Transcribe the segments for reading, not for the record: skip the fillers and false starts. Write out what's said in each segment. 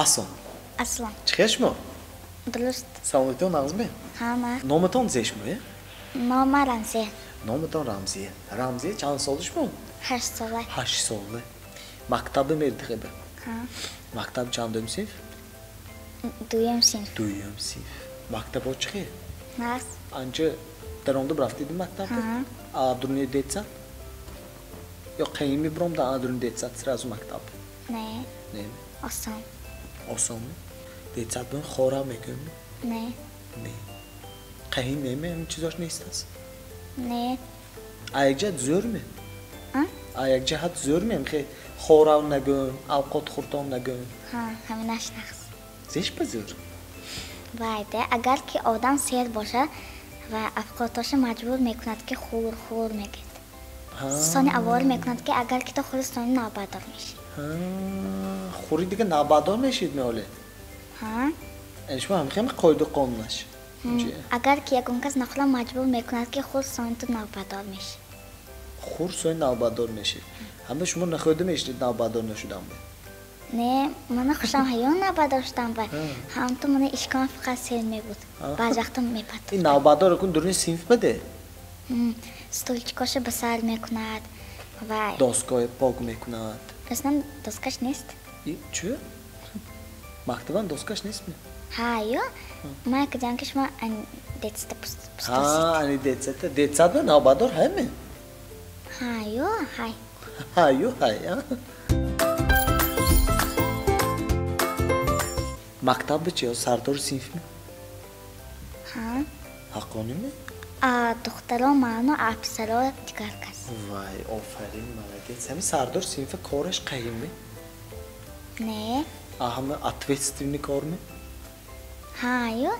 Аслан. Аслан. Чихешмо? Дуруст. Саломатон нағзме? Ҳана. Номатон зешмо, е? Нома Рамзия. Номатон Рамзия. Рамзия чанд солишмо? 8 сола. 8 соле. Мактабы мерди хебе? Ҳа. Мактаб чандум синф? Дуюм синф. Дуюм синф. Мактаб очхе? Нас. Анча даронда брафтиди мактабда? Ҳа. Адурне детсад? Ё қайми бром да адурне детсад сразу мактаб? Не. Не. Осон. Осон. Детсад бун хора мекунми? Не. Не. Қайин неме ҳам чизош нестас? Не. Аякҷа зӯрме? А? Аякҷаҳат зӯрме хе хорав нагӯн, авқот хурдон нагӯн. Ҳа, ҳаминаш нақс. Зеш ба зӯр? Вайде, агар ки одам сер бошад ва авқотоша маҷбур мекунад ки хур мегӯяд. Сони аввол мекунад ки агар ки то хури сони навбардор мешӣ. Хури дига навбардор мешид меоле? Ҳа? Шумо ҳамхем қоиду қонунаш. Агар ки ягон кас нохӯла маҷбур мекунад ки хур сони ту навбардор мешӣ. Хур сони навбардор мешид. Ҳама шумо нахӯда мешидед навбардор нашудан бе? Не, мана хушам ҳаён навбардор шудам ба. Ҳам ту мана ишкам фақат сер мебуд. Баъз вақта мепатд. Ин навбардор кун дурни синф баде? Стульчикоша ба сар мекунад. Вай. Доскои пок мекунад. Раснам доскаш нест? Чӯ? Мактабан доскаш нестме? Ҳа, ё? Ман кидам ки шумо детсада пустасид. Ани детсада. Детсада навбардор ҳайме? Ҳа, ё, ҳай. Ҳа, ё, ҳай. Мактаби чи ё сардори синфми? Ҳа. Ҳаққониме? Духтаро маъно, писаро дигар кас. Вай, офарин, молодец. Ҳами сардори синфа кораш қайиме? Не. Ҳама ответственный корме? Ҳа, ё?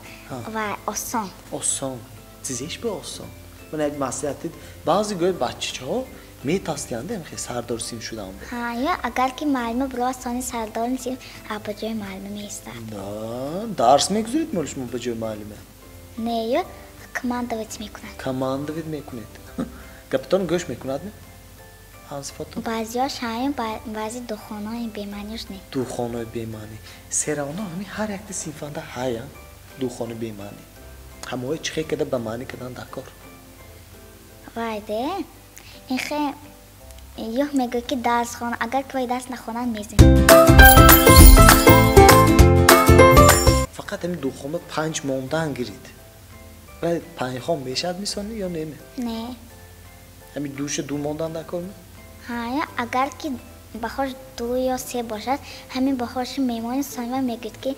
Вай, осон. Осон. Чизеш ба осон. Ман як маслиҳат дид. Баъзе гоҳи бачаҳо метастиянд хе сардори синф шудан бе. Ҳа, ё? Агар ки маълума бирова сони сардори синф ба ҷои маълума меистад. Да, дарс мегузоред моли шумо ба ҷои маълума? Не, ё? Командовать мекунад. Командовать мекунед. Капитон гӯш мекунад не? Ҳамсифото? Баъзиёш ҳаён, баъзи духонои бемаъниш не. Духонои бемаънӣ. Серавно ҳами ҳар якти синфанда ҳая духони бемаънӣ. Ҳамаҳои чихе када ба маънӣ кадан дакор. Вайде, ин хе ёҳ мегӯяд ки дарс хона, агар ки вай дарс нахонад мезин. Фақат ҳами духома 5 мондан гирид. Вай 5 хом мешад мисони ё неме? Не. Ҳами душа 2 мондан дакорме? Ҳа, агар ки бахош 2 ё 3 бошад, ҳамин бахоши мемони сонива мегӯяд ки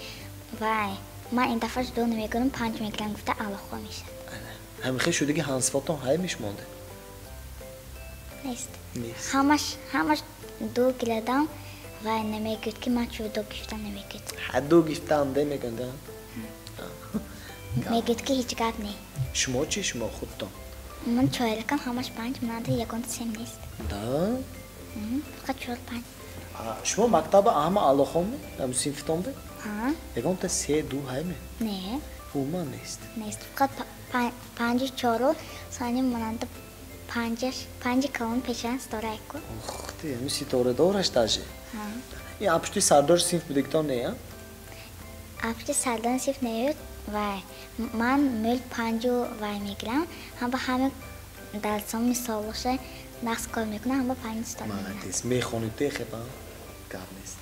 вай, ман ин дафъаш 2 намегӯям, 5 мегирам гуфта алохо мешад. Ҳами хе шудаги ҳамсифотон ҳай мешмонде? Нест. Нест. Ҳамаш 2 гиладам вай намегӯяд ки ман чӯ 2 гифтам намегӯяд. Ҳа 2 гифтам де мегӯяд? Мегӯяд ки ҳеҷ гап не. Шумо чи шумо худтон? Ман чоракам ҳамаш 5, манада ягон сем нест. Да? Фақат 4-5. Шумо мактаба ҳама алохоме? Ҳам синфтон бе? Ҳа. Ягонта 3-2 ҳайме? Не. Уман нест. Нест. Фақат 5-4 сони монанда 5 калон пешан сторайку. Ох, ти ҳами ситорадораш даже. Ҳа. Ин апшти сардори синф будигтон нея? Апшти сардори синф неёд. Вай, ман мӯл 5 вай мегирам, ҳам ба ҳамин дарсон мисолоша нақс кор мекунам, ҳам ба 5 стор мегирам. Молодец, мехонид те хеба? Гап нест.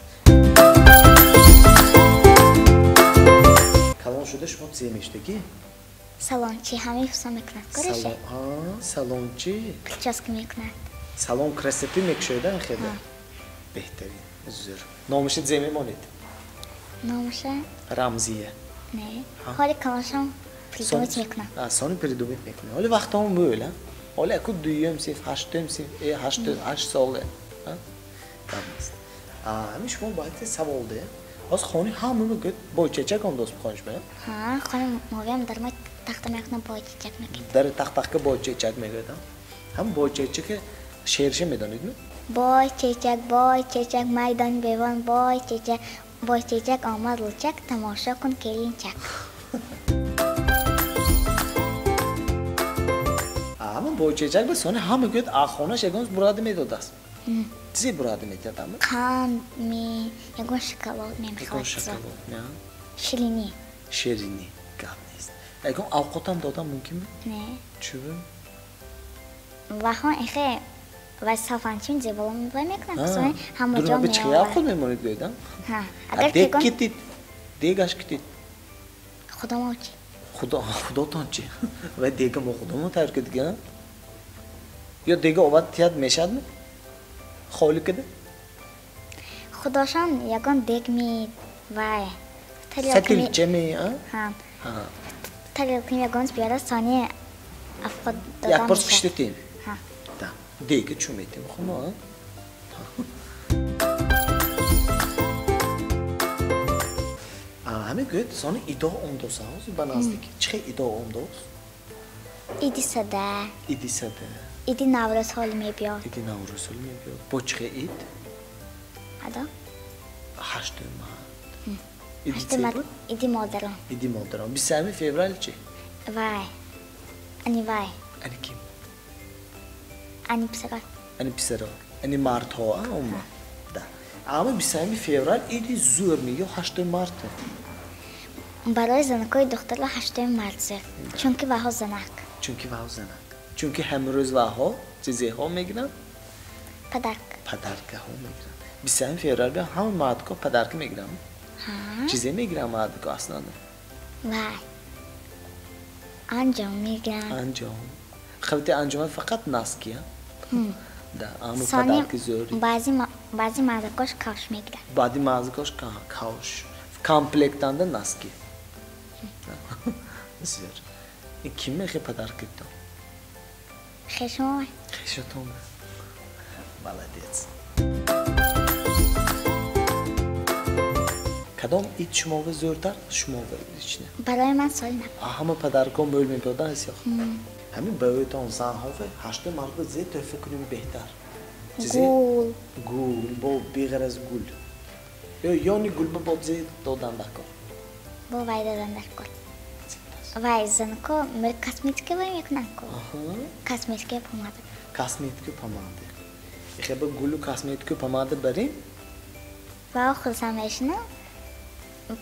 Калон шуда шумо чӣ мештаги? Салончи ҳамин ҳисоб мекунад. Кореше? Салончи? Прическа мекунад. Салон красоти мекушоида хеба? Беҳтарин, зӯр. Номаши зе мемонед? Номаша? Рамзия. Не. Ҳоли калоншам придумать мекунам. Сони придумать мекунам. Ҳоли вақтамо мӯл, ҳоли аку 2-юм синф, 8-юм синф, 8 соле. Гап нест. Ҳами шумо бояд савол де. Ҳоз хони ҳама мегӯяд бойчачак андоз бихониш ба? Ҳа, хони мовиам дар мои тахта мекунам бойчачак мегӯяд. Дар тахтака бойчачак мегӯяд? Ҳам бойчачаки шеърша медонидми? Бойчачак, майдон бевон, бойчачак омад лучак, тамошо кун келинчак. Ҳама бойчачак ба сони ҳама гӯяд ахонаш ягон буради медодааст. چی برادر میکردم؟ قند می یگون شکلات یکون میخواد شکلات نه شیرینی شیرینی گپ نیست یکون اوقاتم دادم ممکن می؟ نه چی بود؟ و ها اخه و صافانچین زبالم میکنم کسانی همه جا درما به چی میآورد خود میمونید گویدم؟ ها اگر دیگ تکن کتید دیگش کتید خدا موچی خدا تان چی؟ و دیگه ما خودمون ترک دیگه یا دیگه آباد تیاد میشد می؟ خالی کده؟ خداشان یگان دیگ می وای سکیل چه می؟ ها ها تلیل کنیم یگان بیاره ثانیه افقاد یک دادم پرس میشه کشتیم ها دیگه چون میتیم خونه همه گوید سانی ایده اونده ساز با نزدیکی چه ایده اونده ایدی سده ایدی سده ایدی نوروز حال می بیاد ایدی نوروزل میبید با چه اید؟ ادا هشت ماه ایدی هشته چه مد بود؟ ایدی مادران ایدی مادران 23 فevral چه؟ وای انی وای انی کیم؟ انی پسرال انی پسرا انی مارت ها اوما ده اما 23 فevral ایدی زور میگه 8 مارت برای زنکای دختر هشته مرزه چون که وها زنک چونکی واو زنک چونکی همروز واها چیزی ها میگیرن پدرک پدرکه ها میگیرن 23 فevral به همون مادکا پدرکه میگیرن ها چیزی میگیرن مادکا اصلا وای انجام میگن انجام خبتی انجام فقط ناسکیه ده اما ثانی پدرکه زوری بعضی مردکاش کاش میگیرن بعدی مازکاش کاوش کامپلکتان da naski. بسیار. این کیمه خیلی پدرکه تو؟ خشم خیشتون. بلدیت. کدام ایت شما و زورتر شما و ایچنه. برای من سال نه همه پدرکم بول میپادن هستی. همین باید آن زن هافه هشت مرد زیاد تو فکر کنیم بهتر. گول با بیغر از گول. یعنی گول با زیاد دادن دکار. با وای دادن دکار. وای زنکو مر کاسمیتیک وای میکنن کو. کاسمیتیک پماده. کاسمیتیک پماده. خب گولو کاسمیتیک پماده بریم. و خودسامشنه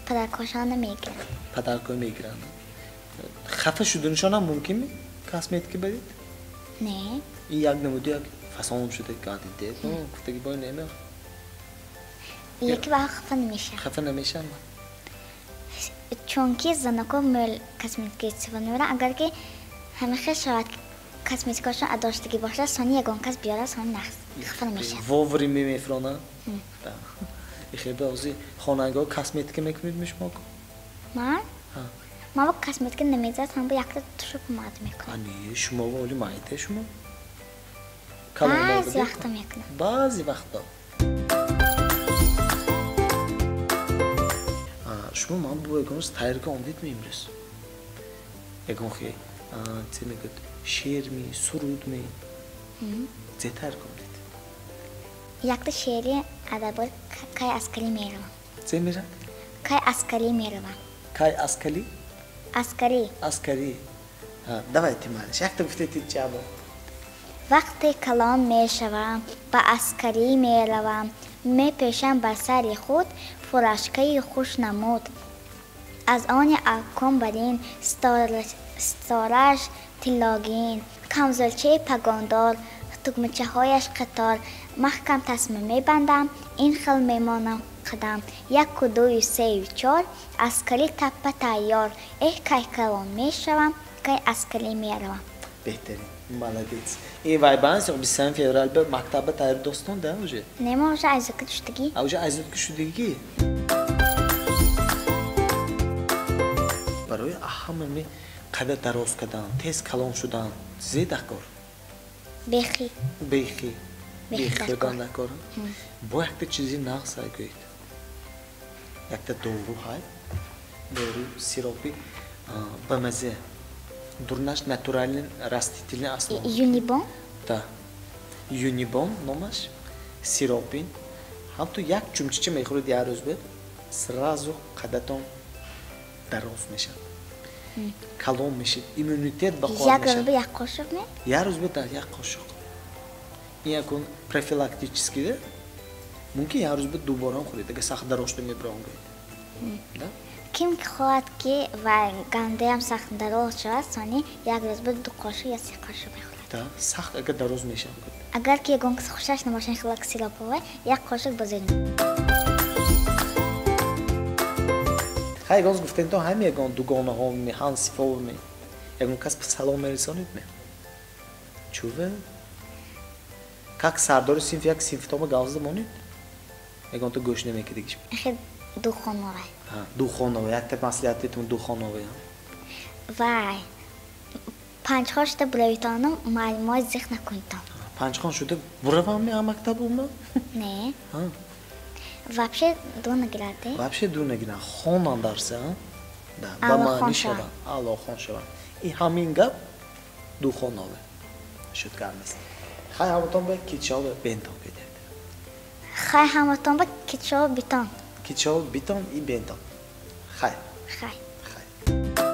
پدرکشان میگیرن. پدرکو میگیرن. خفه شدنشان هم ممکنه کاسمیتیک برید؟ نه. این یک نمودی یک فسان شده کادیده. گفته که باید نمیاد. یکی با خفه نمیشه. خفه نمیشن. چون که زنکو مل کاسمیتیک استفاده میکنن اگر که همیشه شاید کاسمیتیکاشون اداشتگی باشه ثانی یگان کس بیاره ثانی نخست خفه نمیشه. ووری میفرونه. خیلی بازی خانگاه کاسمیتیک میکنید میشما کو؟ من؟ ما با کاسمیتیک نمیزد هم با یک تا پماد میکنم. آنی شما ولی مایته شما؟ بعضی وقتا میکنم. بعضی وقتا. شما من با اگرس تایر که آمدید میمرس. اگر خیلی چه میگه شعر می سرود می زیتر کامدید. یک تا شعری ادبار کای اسکری میروم. چه میرن؟ کای اسکری میروم. کای اسکری؟ اسکری. اسکری. دوایتی مالش. یک تا گفته تیت جواب. وقتی کلان میشوم با اسکری میروم میپیشم بر سر خود فراشکه خوش نمود از آن اکم برین ستارش تلاگین کمزلچه پگاندار تگمچه هایش قطار محکم تصمیم میبندم این خل میمانم قدم یک و دوی سه و چار اسکری تپه تیار که کلان میشوم که اسکری میروم بهترین مالدیت. این وایبانس 23 فevral به مکتب تایر دوستان ده اوجه. نما اوجه عزیزک دشتگی. اوجه عزیزک شدگی. برای اهمی قدر دراز کردن، تیز کلان شدن، زیاد کار. بیخی. بیخی. بیخی دادن کار. با یک چیزی نقص گوید. یک تا دورو های. دورو سیروپی با مزه. Durnaş naturalin rastительный основа. Юнибон? Да. Юнибон номаш сиропин. Хамту як чумчиче мехурид я роз бед сразу қадатон дароз мешад. Калон мешид. Иммунитет ба қор мешад. Як роз бед як қошуқ ме? Я роз бед як қошуқ. این یکون профилактический ممکن یه روز به دوباره هم خورید اگه سخت دراشت میبرم گوید کیم که خواهد که و گنده هم سخت دراز شود سانی یک روز به 2 قاشق یا 3 قاشق بخورد. تا سخت اگه دراز میشم گوید اگر که گونگ خوشش نباشن خیلی سیراب بود یک قاشق بزنید. خیلی گاز گفتن تو همین یکان دوگانه ها می هنسی فور می یکان کس به سلام میرسانید می چوه как سردار سینف یک سیمپتوم گازده مونید یکان تو گوش نمیکردیش خیلی دو خانواره دو خانواره یک تپ مسئولیتتون دو خانواره وای 5 خاشته برویتانم معلومات ذکر نکنیدم 5 خان شده بروام می مکتب اومد نه вообще دو نگرده вообще دو نگیرن خانان درسه да با معنی شدن الله خان شدن این همین گپ دو خانواره شد گرمست خیلی همتون به کیچاب بینتان پیده خیلی همتون به کیچاب بیتان کیچاب بیتان ای بینتان خیلی خیلی